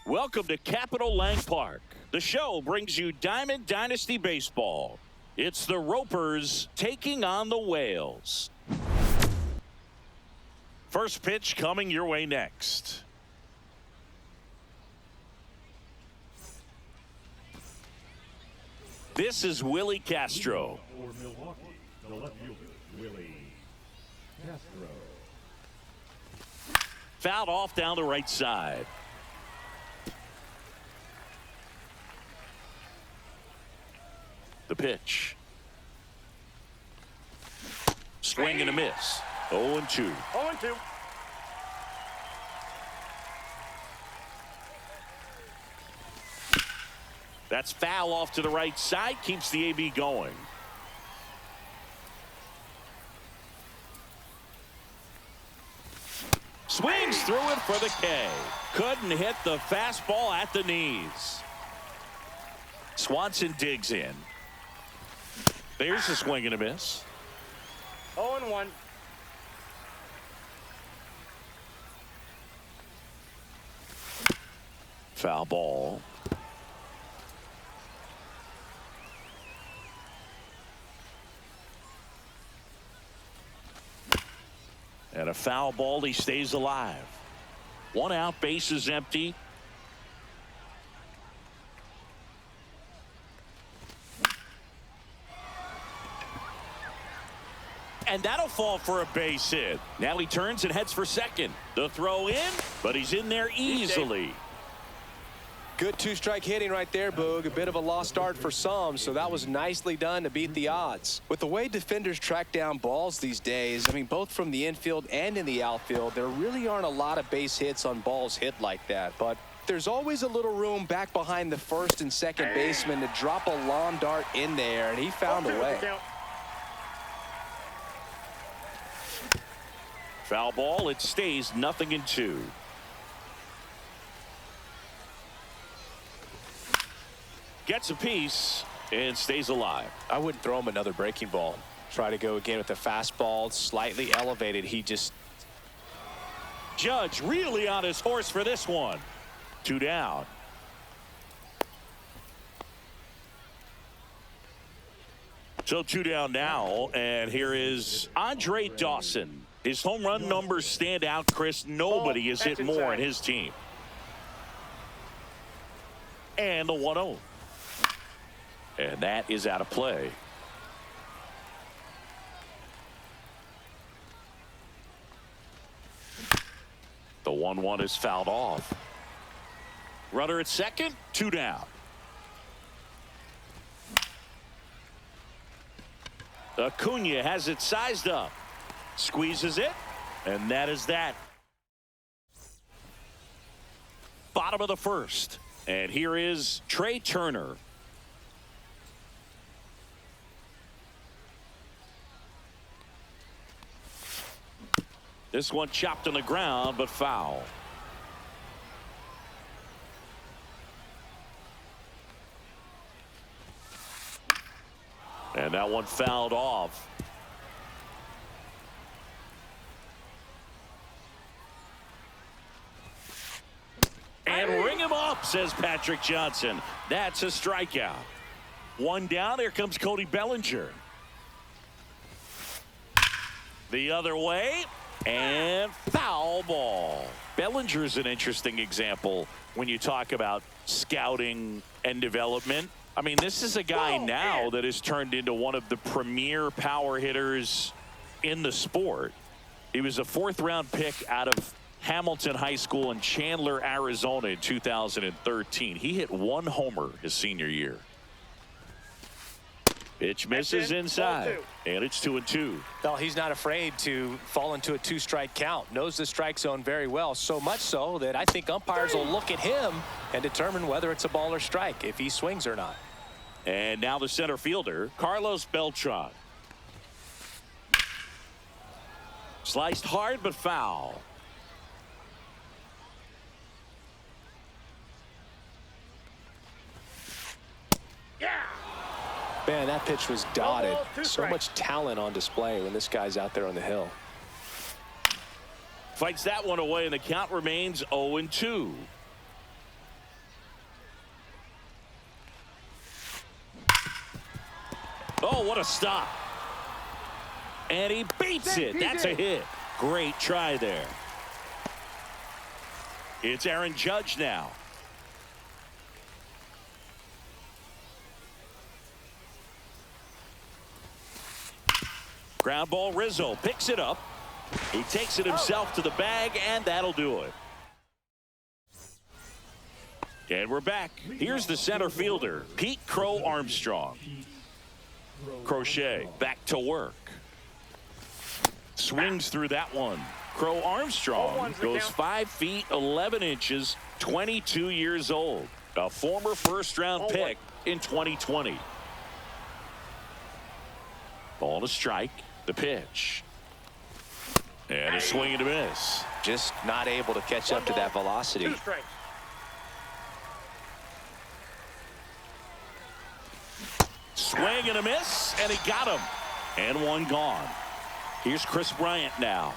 Welcome to Capital Lang Park. The show brings you Diamond Dynasty Baseball. It's the Ropers taking on the Whales. First pitch coming your way next. This is Willie Castro. For Milwaukee, the left fielder, Willie Castro. Fouled off down the right side. The pitch. Swing and a miss. 0-2. 0-2. That's foul off to the right side. Keeps the AB going. Swings through it for the K. Couldn't hit the fastball at the knees. Swanson digs in. There's a swing and a miss. 0-1. Foul ball. And a foul ball. He stays alive. One out, base is empty. And that'll fall for a base hit. Now he turns and heads for second. The throw in, but he's in there easily. Good two-strike hitting right there, Boog. A bit of a lost start for some, so that was nicely done to beat the odds. With the way defenders track down balls these days, I mean, both from the infield and in the outfield, there really aren't a lot of base hits on balls hit like that. But there's always a little room back behind the first and second baseman to drop a lawn dart in there, and he found a way. Foul ball. It stays 0-2. Gets a piece and stays alive. I wouldn't throw him another breaking ball. Try to go again with the fastball, slightly elevated. He just... Judge really on his horse for this one. 2 down. So 2 down now, and here is Andre Dawson. His home run numbers stand out, Chris. Nobody has hit more in his team. And the 1-0. And that is out of play. The 1-1 is fouled off. Runner at second, 2 down. Acuna has it sized up. Squeezes it, and that is that. Bottom of the first. And here is Trey Turner. This one chopped on the ground, but foul. And that one fouled off. And ring him up, says Patrick Johnson. That's a strikeout. 1 down. Here comes Cody Bellinger. The other way. And foul ball. Bellinger's an interesting example when you talk about scouting and development. I mean, this is a guy now that has turned into one of the premier power hitters in the sport. He was a 4th-round pick out of Hamilton High School in Chandler, Arizona in 2013. He hit 1 homer his senior year. Pitch misses inside, and it's 2-2. Well, he's not afraid to fall into a 2-strike count. Knows the strike zone very well, so much so that I think umpires will look at him and determine whether it's a ball or strike, if he swings or not. And now the center fielder, Carlos Beltran. Sliced hard, but foul. Man, that pitch was dotted. So much talent on display when this guy's out there on the hill. Fights that one away, and the count remains 0-2. Oh, what a stop. And he beats it. That's a hit. Great try there. It's Aaron Judge now. Ground ball, Rizzo picks it up. He takes it himself to the bag, and that'll do it. And we're back. Here's the center fielder, Pete Crow Armstrong. Crochet back to work. Swings through that one. Crow Armstrong goes 5 feet 11 inches, 22 years old. A former first-round pick in 2020. Ball to strike. The pitch. And a swing and a miss. Just not able to catch up to that velocity. 2 strikes. Swing and a miss, and he got him. And one gone. Here's Chris Bryant now.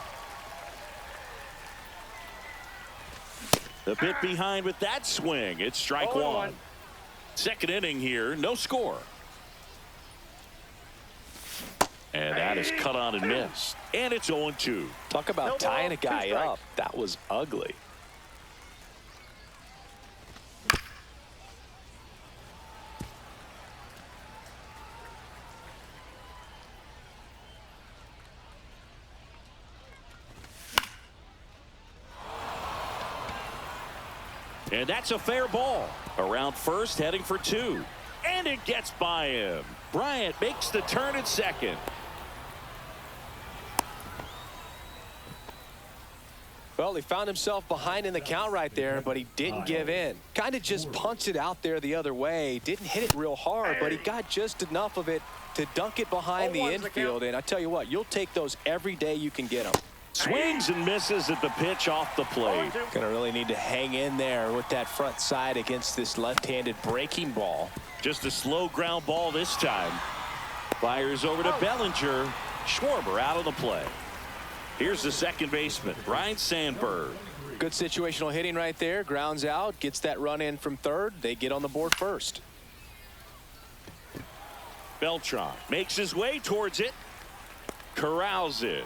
A bit behind with that swing. It's strike 1. Second inning here, no score. And that is cut on and missed. And it's 0-2. Talk about tying a guy up. That was ugly. And that's a fair ball. Around first, heading for 2. And it gets by him. Bryant makes the turn at second. Well, he found himself behind in the count right there, but he didn't give in. Kind of just punched it out there the other way. Didn't hit it real hard, but he got just enough of it to dunk it behind the infield. And I tell you what, you'll take those every day you can get them. Swings and misses at the pitch off the plate. Gonna really need to hang in there with that front side against this left-handed breaking ball. Just a slow ground ball this time. Fires over to Bellinger. Schwarber out of the play. Here's the second baseman, Ryne Sandberg. Good situational hitting right there. Grounds out, gets that run in from third. They get on the board first. Beltran makes his way towards it. Corrals it.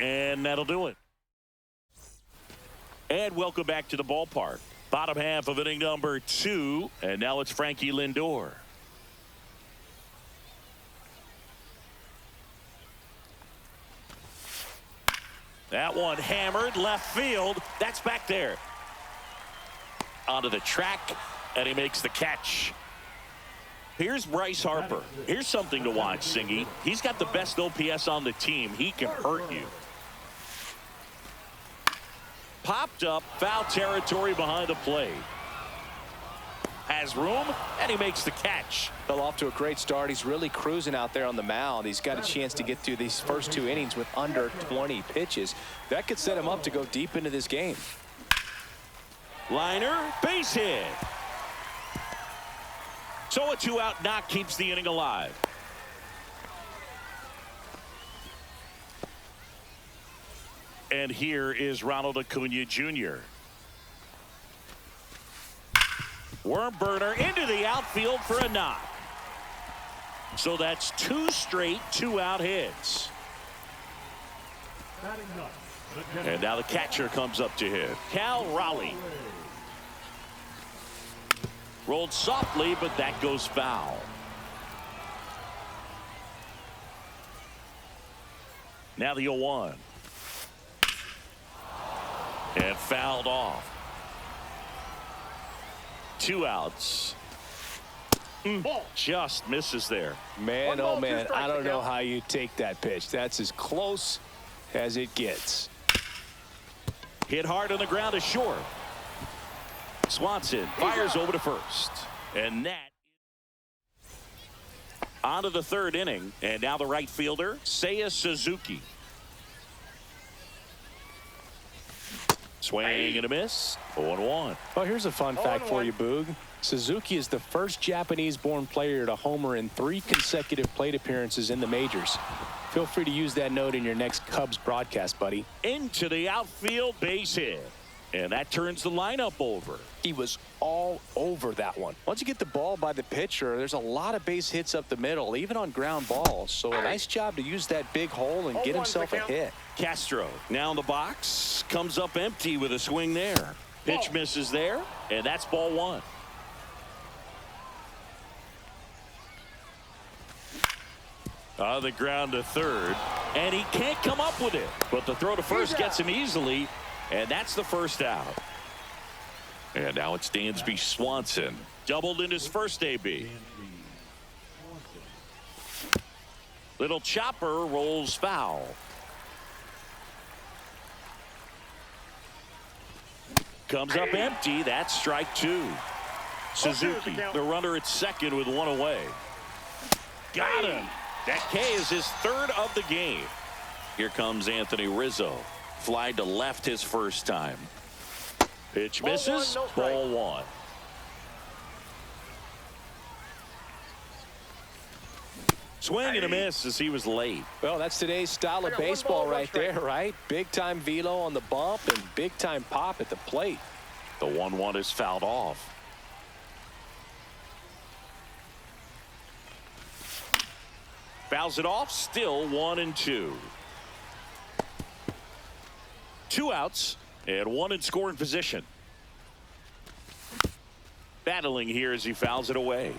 And that'll do it. And welcome back to the ballpark. Bottom half of inning number 2. And now it's Frankie Lindor. That one hammered left field. That's back there. Onto the track. And he makes the catch. Here's Bryce Harper. Here's something to watch, Singy. He's got the best OPS on the team. He can hurt you. Popped up, foul territory behind the plate. Has room, and he makes the catch. Fell off to a great start. He's really cruising out there on the mound. He's got a chance to get through these first 2 innings with under 20 pitches. That could set him up to go deep into this game. Liner, base hit. So a 2-out knock keeps the inning alive. And here is Ronald Acuna Jr. Worm burner into the outfield for a knock. So that's 2 straight 2-out hits. And now the catcher comes up to hit. Cal Raleigh. Rolled softly, but that goes foul. Now the 0-1. And fouled off. 2 outs. Just misses there. Man, oh man, I don't know how you take that pitch. That's as close as it gets. Hit hard on the ground is short. Swanson fires over to first. And that on to the 3rd inning. And now the right fielder, Seiya Suzuki. Swing and a miss. 0-1. Well, here's a fun fact for you, Boog. Suzuki is the first Japanese-born player to homer in 3 consecutive plate appearances in the majors. Feel free to use that note in your next Cubs broadcast, buddy. Into the outfield, base hit. And that turns the lineup over. He was all over that one. Once you get the ball by the pitcher, there's a lot of base hits up the middle, even on ground balls. So a nice job to use that big hole and get himself a hit. Castro now in the box, comes up empty with a swing there. Pitch misses there, and that's ball one. On the ground to third, and he can't come up with it. But the throw to first gets him easily, and that's the first out. And now it's Dansby Swanson. Doubled in his first AB. Little chopper rolls foul. Comes up empty. That's strike two. Suzuki, the runner at second with one away. Got him. That K is his third of the game. Here comes Anthony Rizzo. Fly to left his first time. Pitch misses. Ball one. Swing and a miss as he was late. Well, that's today's style of baseball right there, right? Big time velo on the bump and big time pop at the plate. The 1-1 is fouled off. Fouls it off. Still 1-2. Two outs and one in scoring position. Battling here as he fouls it away.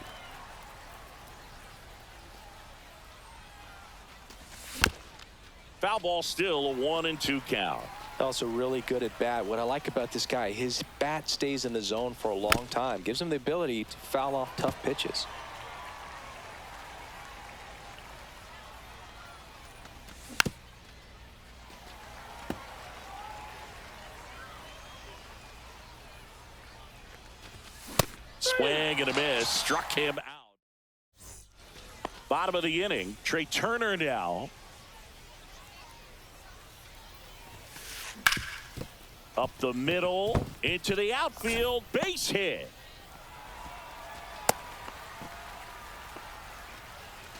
Foul ball, still a 1-2 count. Also really good at bat. What I like about this guy, his bat stays in the zone for a long time. Gives him the ability to foul off tough pitches. Swing and a miss. Struck him out. Bottom of the inning. Trey Turner now. Up the middle. Into the outfield. Base hit.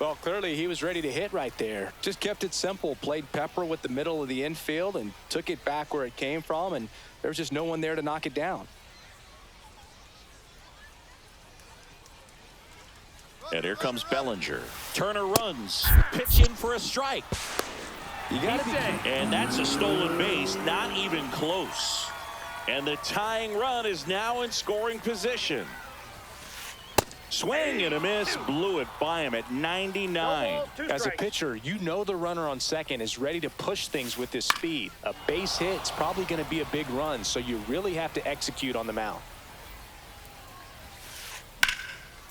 Well, clearly he was ready to hit right there. Just kept it simple. Played pepper with the middle of the infield and took it back where it came from. And there was just no one there to knock it down. And here comes Bellinger. Turner runs. Pitch in for a strike. You got to be. And that's a stolen base. Not even close. And the tying run is now in scoring position. Swing and a miss. Blew it by him at 99. As a pitcher, you know the runner on second is ready to push things with his speed. A base hit's probably going to be a big run, so you really have to execute on the mound.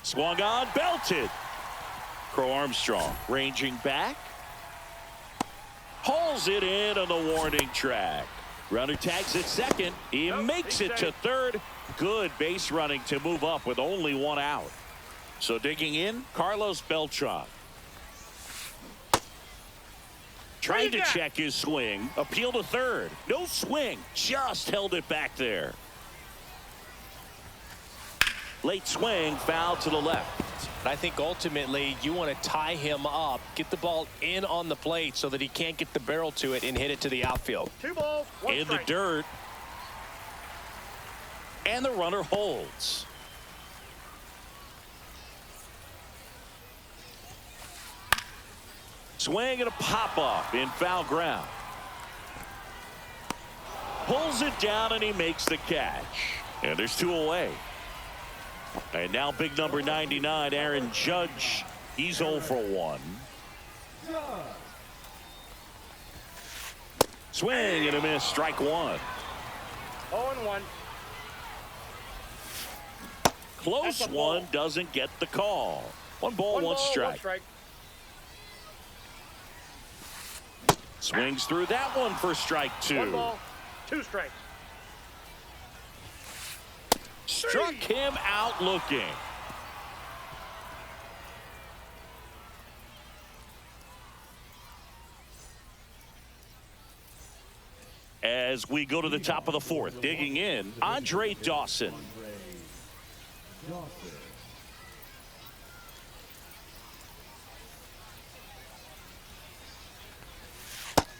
Swung on, belted. Crow Armstrong ranging back. Hauls it in on the warning track. Runner tags at second. He makes it to third. Good base running to move up with only one out. So digging in, Carlos Beltran. Trying to check his swing. Appeal to third. No swing. Just held it back there. Late swing, foul to the left. I think ultimately you want to tie him up, get the ball in on the plate so that he can't get the barrel to it and hit it to the outfield. 2 balls, 1 in strike. the dirt. And the runner holds. Swing and a pop-up in foul ground. Pulls it down and he makes the catch. And there's 2 away. And now big number 99, Aaron Judge. He's 0 for 1. Swing and a miss. Strike one. 0-1. Close one, doesn't get the call. 1 ball, 1 strike. Swings through that one for strike 2. 1 ball, 2 strikes. Struck him out looking. As we go to the top of the 4th, digging in, Andre Dawson.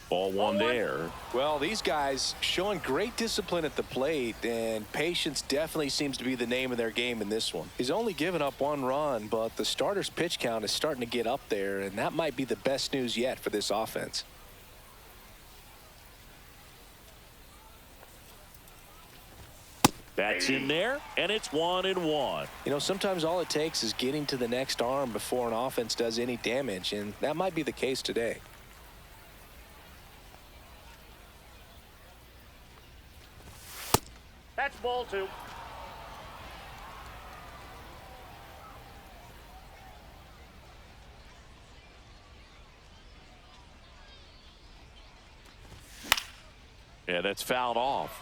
Ball one there. Well, these guys showing great discipline at the plate, and patience definitely seems to be the name of their game in this one. He's only given up 1 run, but the starter's pitch count is starting to get up there, and that might be the best news yet for this offense. That's in there, and it's 1-1. You know, sometimes all it takes is getting to the next arm before an offense does any damage, and that might be the case today. That's ball 2. Yeah, that's fouled off.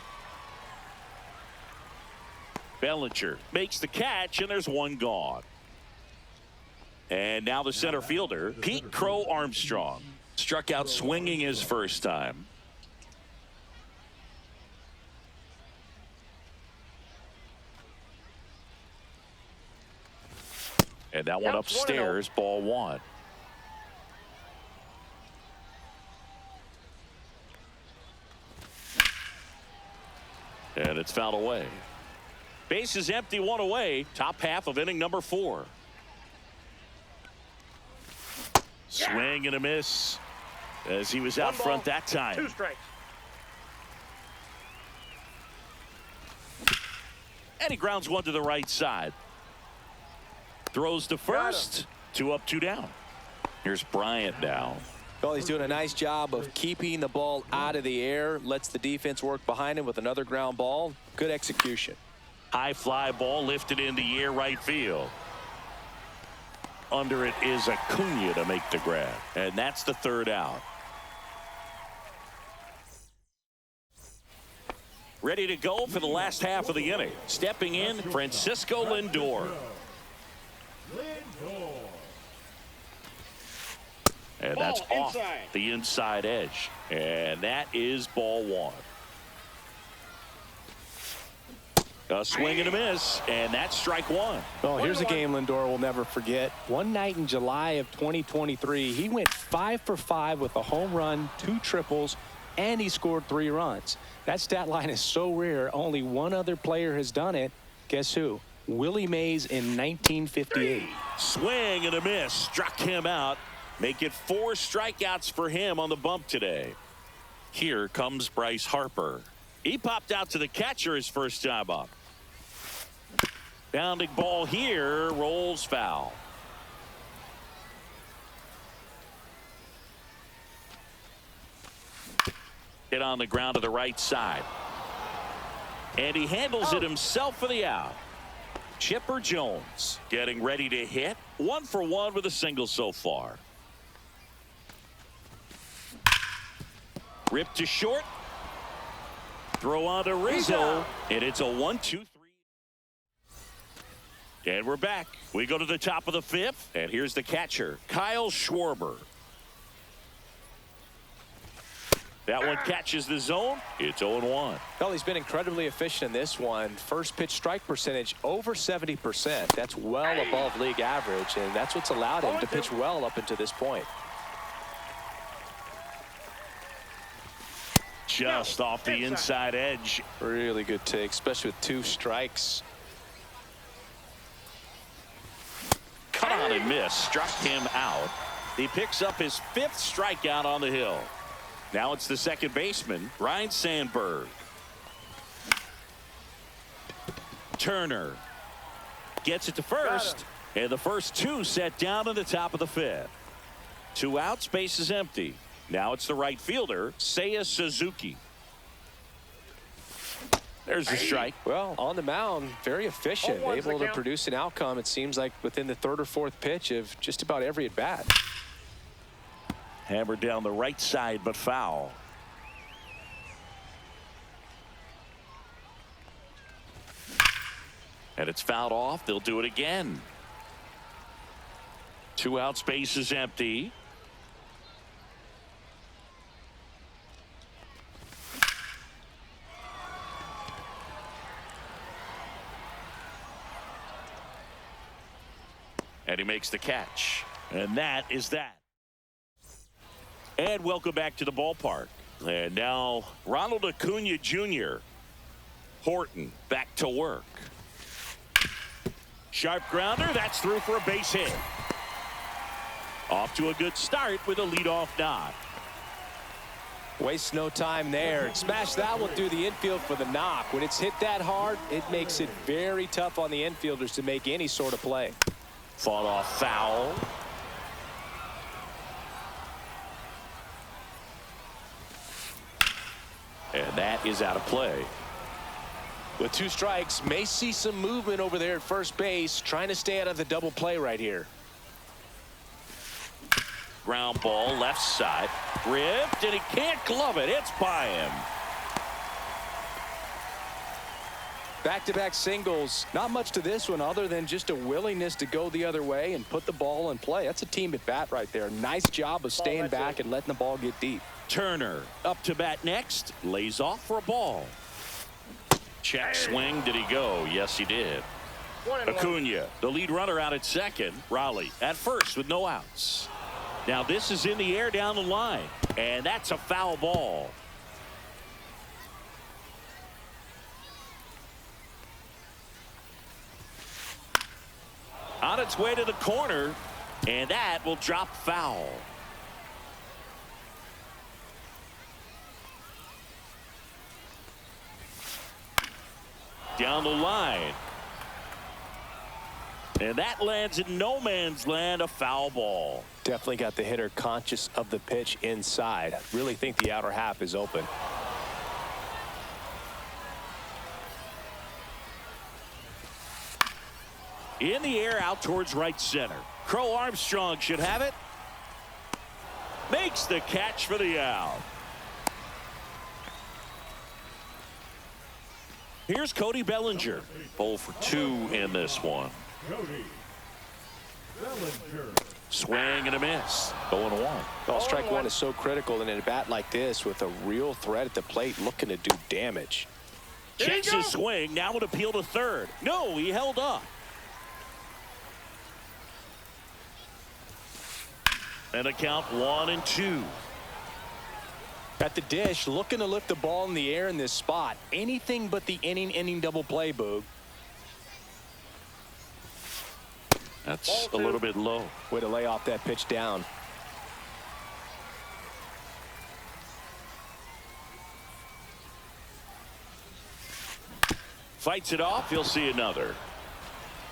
Bellinger makes the catch, and there's 1 gone. And now the center fielder, Pete Crow Armstrong, struck out swinging his first time. And that one Counts upstairs, ball 1. And it's fouled away. Base is empty, 1 away. Top half of inning number 4. Swing and a miss as he was out 1 ball, front that 2 time. strikes. And he grounds 1 to the right side. Throws to first. 2 up, 2 down. Here's Bryant now. Well, he's doing a nice job of keeping the ball out of the air. Lets the defense work behind him with another ground ball. Good execution. High fly ball lifted in the air right field. Under it is Acuna to make the grab. And that's the 3rd out. Ready to go for the last half of the inning. Stepping in, Francisco Lindor. And that's Ball off inside. the inside edge. And that is ball 1. A swing and a miss, and that's strike 1. Well, here's a game Lindor will never forget. One night in July of 2023, he went 5 for 5 with a home run, 2 triples, and he scored 3 runs. That stat line is so rare, only one other player has done it. Guess who? Willie Mays in 1958. Swing and a miss, struck him out. Make it 4 strikeouts for him on the bump today. Here comes Bryce Harper. He popped out to the catcher his first time up. Bounding ball here, rolls foul. Hit on the ground to the right side. And he handles it himself for the out. Chipper Jones getting ready to hit. 1 for 1 with a single so far. Ripped to short. Throw on to Rizzo. And it's a 1-2-3. And we're back. We go to the top of the 5th. And here's the catcher, Kyle Schwarber. That one catches the zone. It's 0-1. Well, he's been incredibly efficient in this one. First pitch strike percentage over 70%. That's well above league average, and that's what's allowed him to pitch well up until this point. Just off the inside edge. Really good take, especially with 2 strikes. Cut on and miss. Struck him out. He picks up his 5th strikeout on the hill. Now it's the second baseman, Ryne Sandberg. Turner gets it to first, and the first 2 set down in the top of the 5th. 2 outs, base is empty. Now it's the right fielder, Seiya Suzuki. There's a strike. Well, on the mound, very efficient, 0-1's able the to count. produce an outcome, it seems like, within the 3rd or 4th pitch of just about every at-bat. Hammered down the right side, but foul. And it's fouled off. They'll do it again. 2 outs, base is empty. And he makes the catch. And that is that. And welcome back to the ballpark. And now Ronald Acuna Jr. Horton back to work. Sharp grounder. That's through for a base hit. Off to a good start with a leadoff knock. Waste no time there. Smash that one through the infield for the knock. When it's hit that hard, it makes it very tough on the infielders to make any sort of play. Fought off foul. And that is out of play. With 2 strikes, may see some movement over there at first base, trying to stay out of the double play right here. Ground ball left side. Ripped, and he can't glove it. It's by him. Back-to-back singles. Not much to this one other than just a willingness to go the other way and put the ball in play. That's a team at bat right there. Nice job of staying back and letting the ball get deep. Turner up to bat next. Lays off for a ball. Check swing. Did he go? Yes, he did. 1-1. Acuna, the lead runner, out at second. Raleigh at first with no outs. Now this is in the air down the line, and that's a foul ball. On its way to the corner, and that will drop foul. Down the line. And that lands in no man's land, a foul ball. Definitely got the hitter conscious of the pitch inside. Really think the outer half is open. In the air out towards right center. Crow Armstrong should have it. Makes the catch for the out. Here's Cody Bellinger. 0 for 2 in this one. Cody Bellinger. Swing and a miss. 0-1. Well, strike one is so critical in a bat like this with a real threat at the plate looking to do damage. Checks his swing. Now would appeal to third. No, he held up. And a count 1-2. At the dish, looking to lift the ball in the air in this spot. Anything but the inning double play, Boog. That's a little bit low. Way to lay off that pitch down. Fights it off. He'll see another.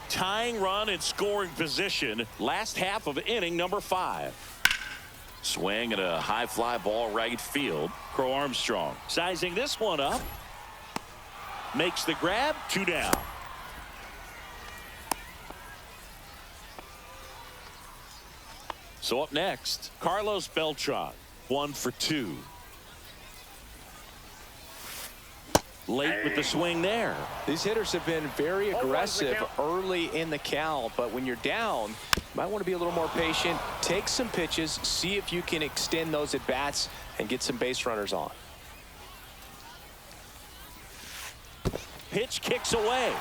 Tying run in scoring position. Last half of inning number 5. Swing and a high fly ball right field. Crow Armstrong sizing this one up. Makes the grab. 2 down. So up next, Carlos Beltran. 1 for 2. Late with the swing there. These hitters have been very aggressive early in the count, but when you're down, you might want to be a little more patient. Take some pitches, see if you can extend those at bats and get some base runners on. Pitch kicks away.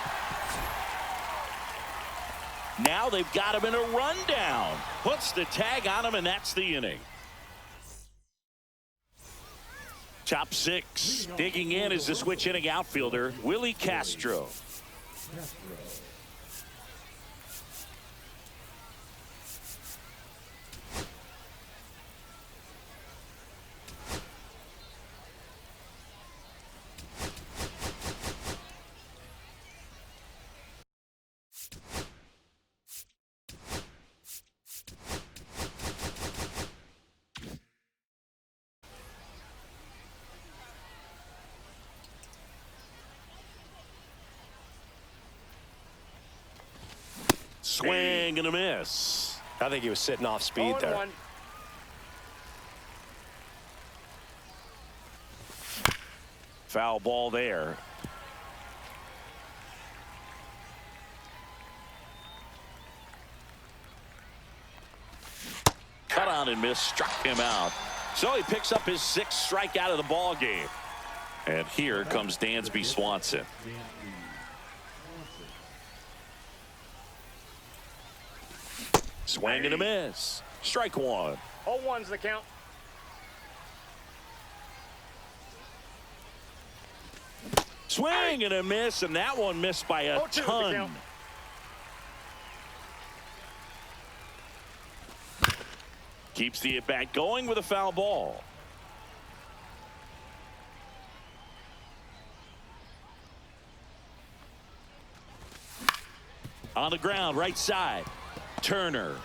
Now they've got him in a rundown. Puts the tag on him, and that's the inning. Top 6. Digging in is the switch inning outfielder, Willie Castro. Swing and a miss. I think he was sitting off speed there. 0-1. Foul ball there. Cut on and miss, struck him out. So he picks up his 6th strikeout of the ball game. And here comes Dansby Swanson. Swing and a miss. Strike 1. 0-1's the count. Swing and a miss, and that one missed by a 0-2 is the ton. count. Keeps the at-bat going with a foul ball. On the ground, right side. Turner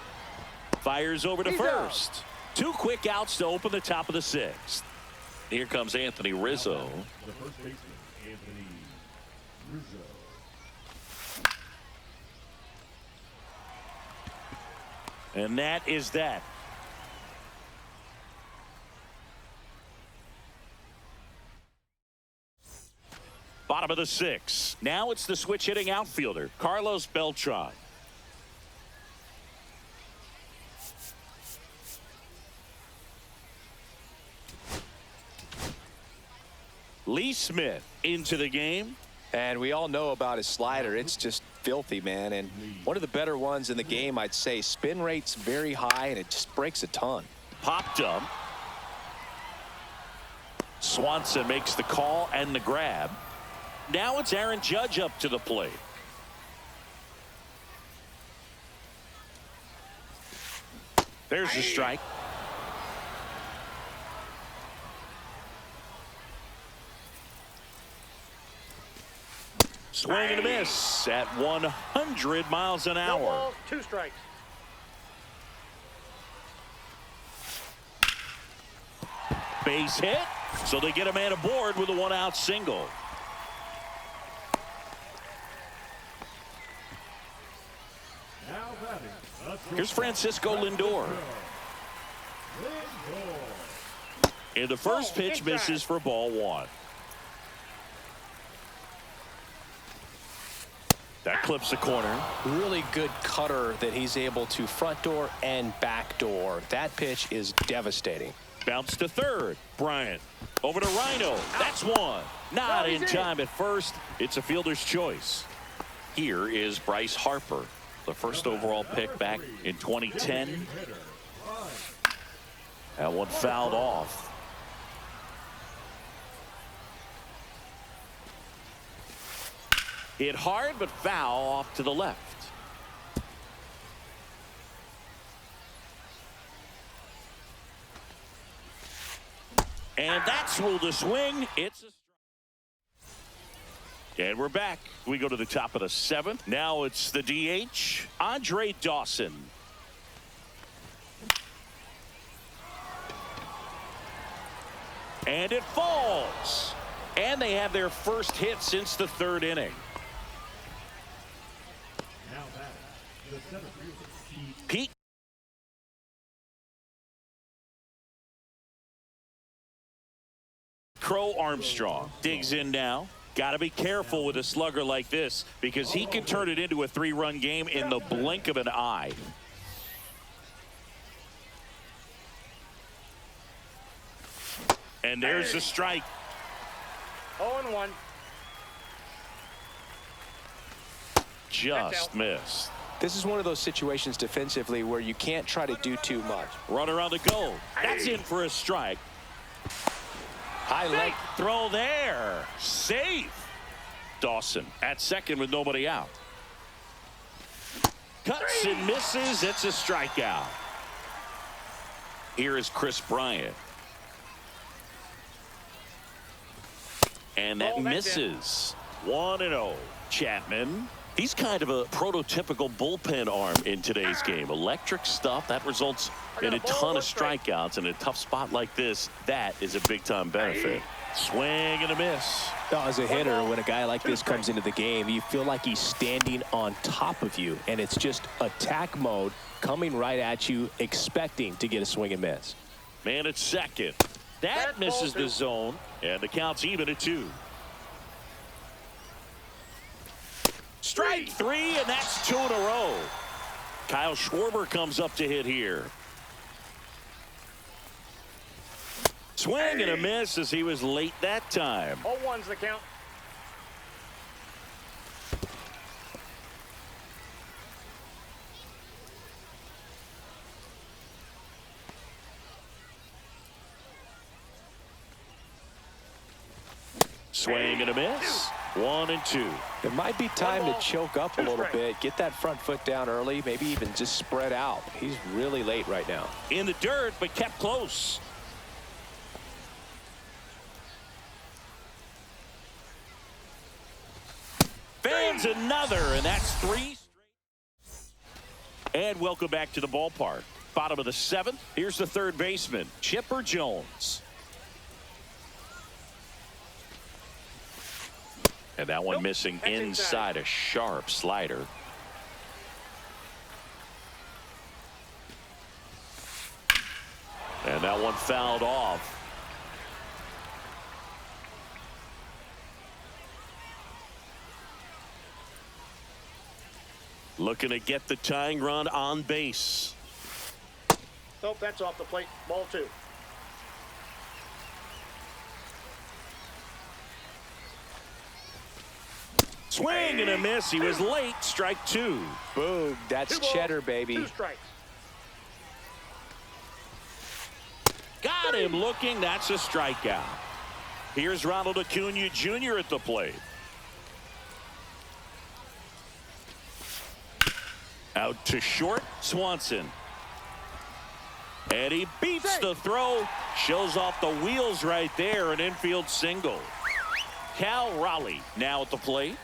fires over to He's first. out. 2 quick outs to open the top of the 6th. Here comes Anthony Rizzo. The first baseman, Anthony Rizzo. And that is that. Bottom of the 6th. Now it's the switch hitting outfielder, Carlos Beltran. Lee Smith into the game. And we all know about his slider. It's just filthy, man. And one of the better ones in the game, I'd say. Spin rate's very high, and it just breaks a ton. Popped up. Swanson makes the call and the grab. Now it's Aaron Judge up to the plate. There's the strike. Swing and a miss at 100 miles an No hour. balls, 2 strikes. Base hit, so they get a man aboard with a 1-out single. Now batting. Here's Francisco Lindor. And the first pitch misses for ball 1. That clips the corner. Really good cutter that he's able to front door and back door. That pitch is devastating. Bounce to third. Bryant over to Rhino. That's one. Not in time at first. It's a fielder's choice. Here is Bryce Harper, the first overall pick back in 2010. That one fouled off. Hit hard, but foul off to the left. And that's ruled a swing. It's a strike. And we're back. We go to the top of the 7th. Now it's the DH, Andre Dawson. And it falls. And they have their first hit since the 3rd inning. Now batting. The center fielder, Pete Pete Crow Armstrong digs in now. Got to be careful with a slugger like this because he can turn it into a 3-run game in the blink of an eye. And there's the strike. 0-1. Just missed. This is one of those situations defensively where you can't try to do too much. Runner on the go. That's in for a strike. High leg Throw there. Safe. Dawson at second with nobody out. Cuts and misses. It's a strikeout. Here is Chris Bryant. And that Oh, that's misses. 1-0. Chapman. He's kind of a prototypical bullpen arm in today's game. Electric stuff that results in a ton of strikeouts. In a tough spot like this, that is a big-time benefit. Swing and a miss. as a hitter, when a guy like this comes into the game, you feel like he's standing on top of you, and it's just attack mode coming right at you, expecting to get a swing and miss. Man at second. That misses the zone, and the count's even at 2. Strike 3, and that's 2 in a row. Kyle Schwarber comes up to hit here. Swing and a miss as he was late that time. 0-1's the count. Swing and a miss. 1-2. It might be time One to ball, choke up a two little strikes. bit, get that front foot down early, maybe even just spread out. He's really late right now. In the dirt, but kept close. Fans another, and that's 3 straight. And welcome back to the ballpark. Bottom of the 7th. Here's the third baseman, Chipper Jones. And that one missing That's inside a sharp slider. And that one fouled off. Looking to get the tying run on base. Nope, that's off the plate. Ball 2. Swing and a miss. He was late. Strike 2. Boog, that's 2 balls, cheddar, baby. 2 strikes. Got him looking. That's a strikeout. Here's Ronald Acuna Jr. at the plate. Out to short, Swanson. And he beats the throw. Shows off the wheels right there. An infield single. Cal Raleigh now at the plate.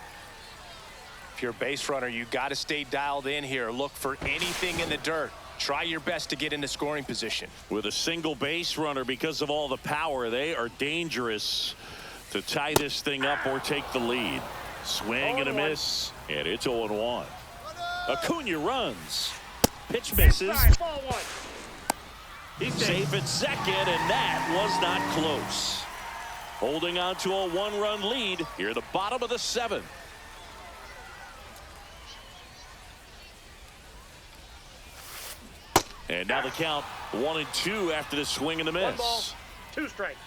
If you're a base runner, you got to stay dialed in here. Look for anything in the dirt. Try your best to get into scoring position. With a single base runner, because of all the power, they are dangerous to tie this thing up or take the lead. Swing and a 0-1. miss. And it's 0-1. Acuna runs. Pitch misses. Inside, ball 1. He's safe at second, and that was not close. Holding on to a 1-run lead here at the bottom of the 7th. And now the count 1-2 after the swing and the 1 ball, miss. 2 strikes.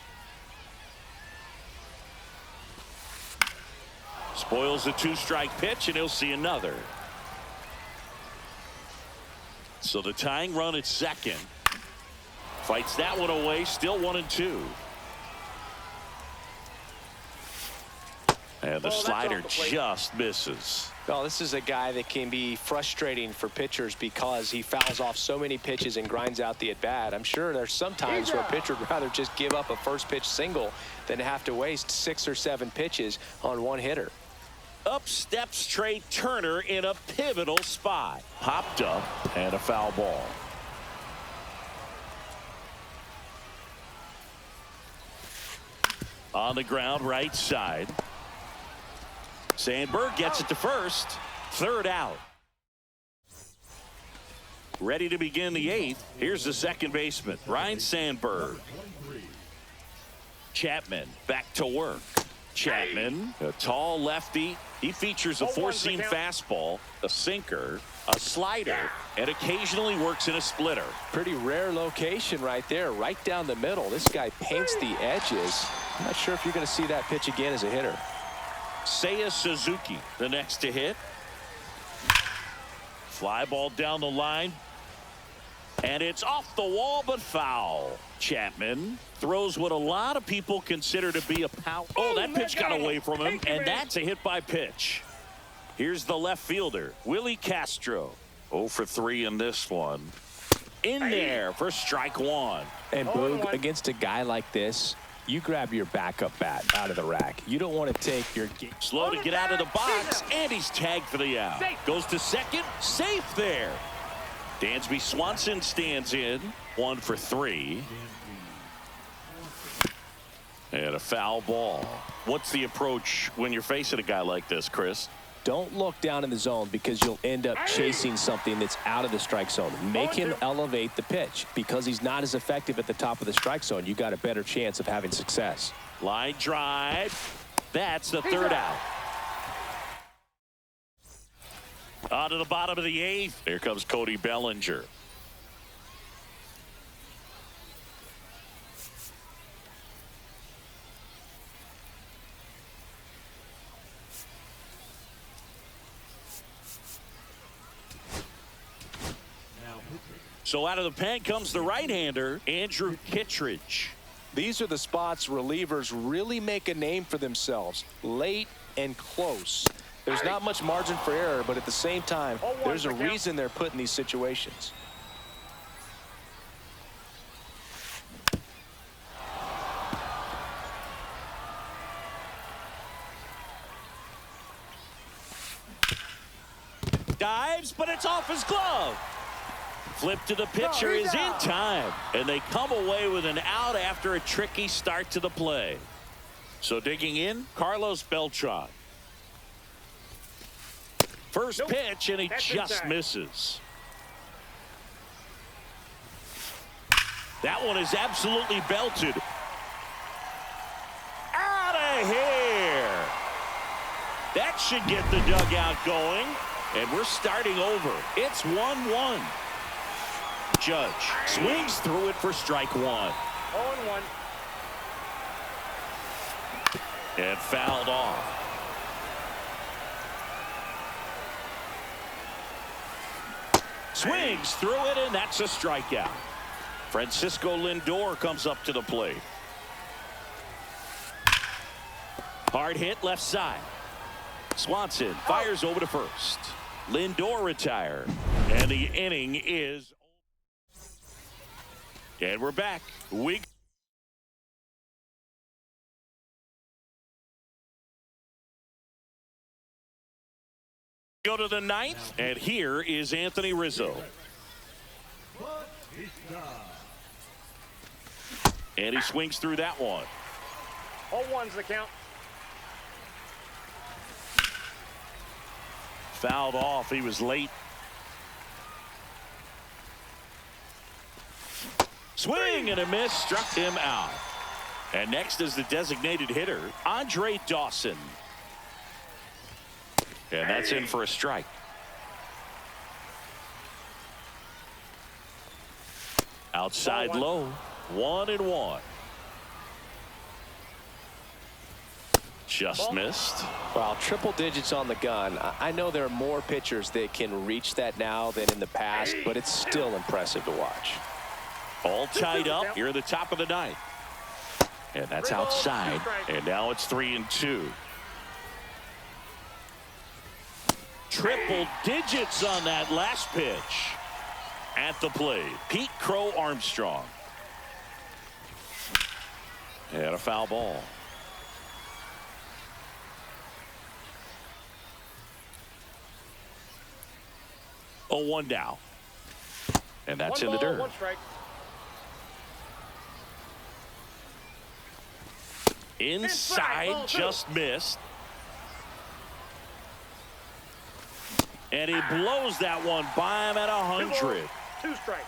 Spoils the 2-strike pitch, and he'll see another. So the tying run at second. Fights that one away, still 1-2. And the Oh, that's slider off the plate. just misses. Well, this is a guy that can be frustrating for pitchers because he fouls off so many pitches and grinds out the at-bat. I'm sure there's some times where a pitcher would rather just give up a first pitch single than have to waste 6 or 7 pitches on one hitter. Up steps Trey Turner in a pivotal spot. Popped up and a foul ball. On the ground, right side. Sandberg gets it to first. Third out. Ready to begin the 8th. Here's the second baseman, Ryan Sandberg. Chapman back to work. Chapman, a tall lefty. He features a 4-seam fastball, a sinker, a slider, and occasionally works in a splitter. Pretty rare location right there, right down the middle. This guy paints the edges. I'm not sure if you're going to see that pitch again as a hitter. Seiya Suzuki, the next to hit. Fly ball down the line. And it's off the wall, but foul. Chapman throws what a lot of people consider to be a power. Oh, that pitch got away from him, and that's a hit by pitch. Here's the left fielder, Willie Castro. 0 for 3 in this one. In there for strike 1. And Boog, 0-1. against a guy like this, you grab your backup bat out of the rack. You don't want to take your... Slow to get out of the box, and he's tagged for the out. Goes to second, safe there. Dansby Swanson stands in. 1 for 3. And a foul ball. What's the approach when you're facing a guy like this, Chris? Don't look down in the zone because you'll end up chasing something that's out of the strike zone. Make him elevate the pitch. Because he's not as effective at the top of the strike zone, you got a better chance of having success. Line drive. That's the third out. On to the bottom of the 8th. Here comes Cody Bellinger. So out of the pen comes the right-hander, Andrew Kittredge. These are the spots relievers really make a name for themselves. Late, and close. There's not much margin for error, but at the same time, there's a reason they're put in these situations. Dives, but it's off his glove. Flip to the pitcher is in time, and they come away with an out after a tricky start to the play. So digging in, Carlos Beltran. First pitch, and he just misses. That one is absolutely belted. Out of here. That should get the dugout going, and we're starting over. It's 1-1. Judge swings through it for strike one. 0-1. And fouled off. Swings through it, and that's a strikeout. Francisco Lindor comes up to the plate. Hard hit left side. Swanson fires over to first. Lindor retired, and the inning is. And we're back. We go to the ninth, and here is Anthony Rizzo. And he swings through that one. 0-1's the count. Fouled off. He was late. Swing and a miss, struck him out. And next is the designated hitter, Andre Dawson. And that's in for a strike. Outside low, 1-1. Just missed. Wow, triple digits on the gun. I know there are more pitchers that can reach that now than in the past, but it's still impressive to watch. All tied up here at the top of the ninth. And that's outside. And now it's 3-2. Triple digits on that last pitch. At the plate, Pete Crow Armstrong. And a foul ball. Oh, 1 down. And that's in the dirt. 1 strike. Inside, just missed. And he blows that one by him at 100. 2 strikes.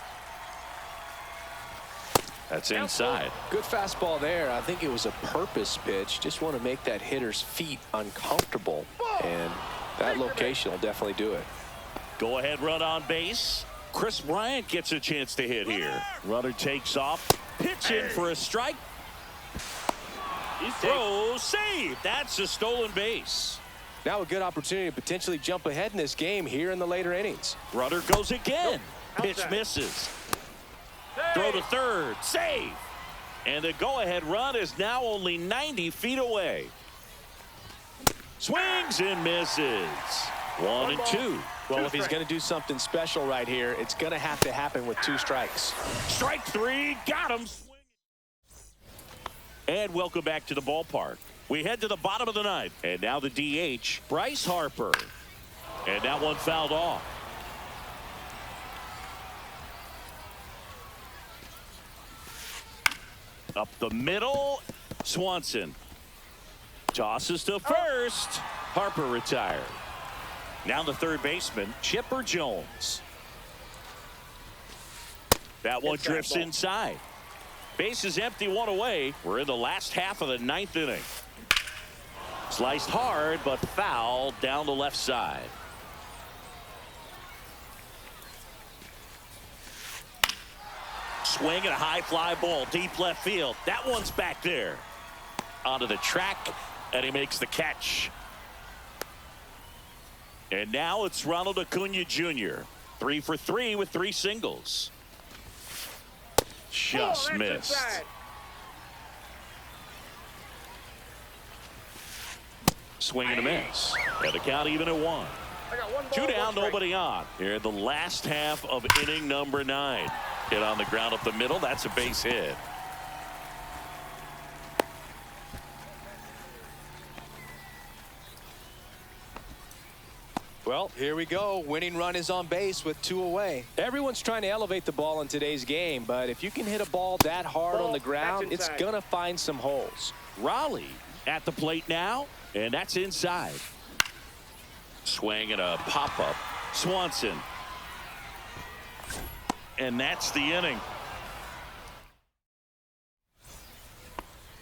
That's inside. Good fastball there. I think it was a purpose pitch. Just want to make that hitter's feet uncomfortable. And that location will definitely do it. Go ahead run on base. Chris Bryant gets a chance to hit here. Runner takes off. Pitch in for a strike. Throw, save. That's a stolen base. Now a good opportunity to potentially jump ahead in this game here in the later innings. Runner goes again. Pitch Outside. misses. Throw to third. Save. And the go-ahead run is now only 90 feet away. Swings and misses. 1-2. Well, if he's going to do something special right here, it's going to have to happen with 2 strikes. Strike 3. Got him. And welcome back to the ballpark. We head to the bottom of the ninth. And now the DH, Bryce Harper. And that one fouled off. Up the middle, Swanson. Tosses to first. Harper retired. Now the third baseman, Chipper Jones. That one drifts inside. Base is empty, 1 away. We're in the last half of the ninth inning. Sliced hard, but foul down the left side. Swing and a high fly ball, deep left field. That one's back there. Onto the track, and he makes the catch. And now it's Ronald Acuna Jr. 3 for 3 with 3 singles. Just missed. Swing and a miss. And the count even at 1. I got one ball, 2 down, one strike. nobody on. Here in the last half of inning number 9. Hit on the ground up the middle. That's a base hit. Well, here we go. Winning run is on base with 2 away. Everyone's trying to elevate the ball in today's game, but if you can hit a ball that hard on the ground, it's inside. going to find some holes. Raleigh at the plate now, and that's inside. Swing and a pop-up. Swanson. And that's the inning.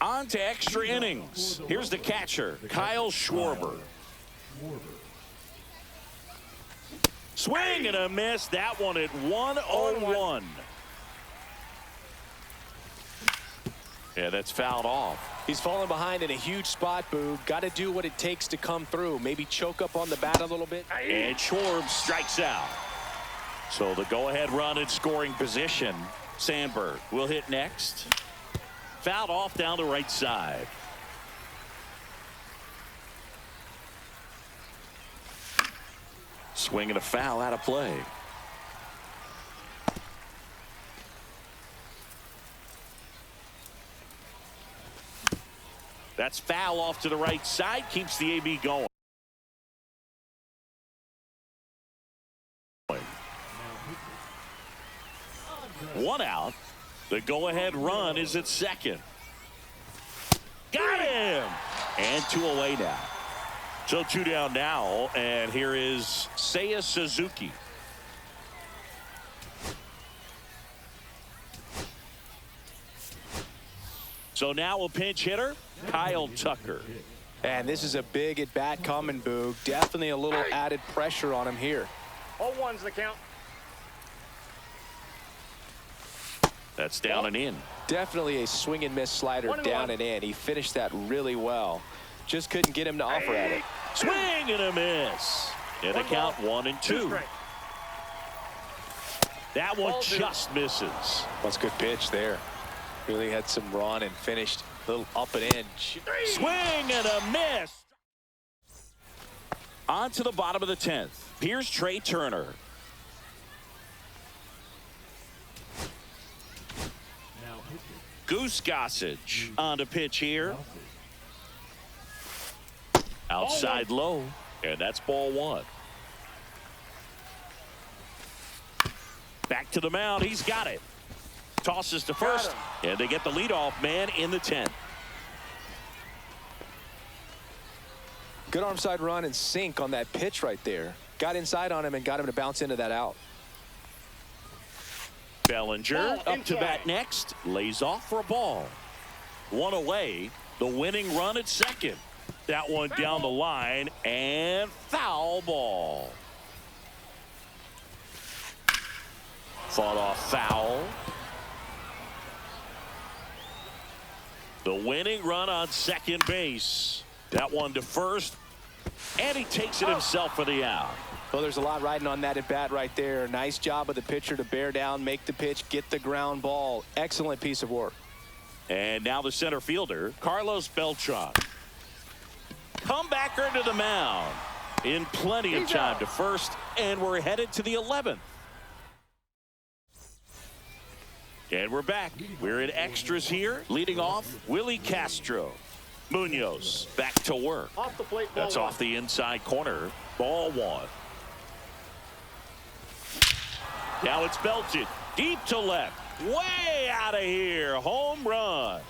On to extra innings. Here's the catcher, Kyle Schwarber. Swing and a miss. That one at 1-0-1. Yeah, that's fouled off. He's falling behind in a huge spot, Boog. Got to do what it takes to come through. Maybe choke up on the bat a little bit. And Schwarber strikes out. So the go-ahead run in scoring position. Sandberg will hit next. Fouled off down the right side. Swing and a foul out of play. That's foul off to the right side. Keeps the AB going. One out. The go-ahead run is at second. Got him! And 2 away now. So 2 down now, and here is Seiya Suzuki. So now a pinch hitter, Kyle Tucker. And this is a big at-bat coming, Boog. Definitely a little added pressure on him here. 0-1's the count. That's down and in. Definitely a swing and miss slider 1-1. down and in. He finished that really well. Just couldn't get him to offer at it. Swing and a miss. And the One count ball, 1 and 2 2. strike. That one Ball two. just misses. That's a good pitch there. Really had some run and finished a little up and in. Swing and a miss. On to the bottom of the 10th. Here's Trey Turner. Goose Gossage on the pitch here. Outside low, and that's ball 1. Back to the mound. He's got it. Tosses to first, and they get the leadoff man in the 10th. Good arm side run and sink on that pitch right there. Got inside on him and got him to bounce into that out. Bellinger Ball up to inside. bat next. Lays off for a ball. 1 away. The winning run at second. That one down the line, and foul ball. Fought off foul. The winning run on second base. That one to first, and he takes it himself for the out. Well, there's a lot riding on that at bat right there. Nice job of the pitcher to bear down, make the pitch, get the ground ball. Excellent piece of work. And now the center fielder, Carlos Beltran. Comebacker to the mound in plenty of time to first, and we're headed to the 11th. And we're back. We're in extras here. Leading off, Willie Castro. Munoz back to work. Off the plate, ball That's 1. off the inside corner. Ball 1. Now it's belted deep to left. Way out of here. Home run.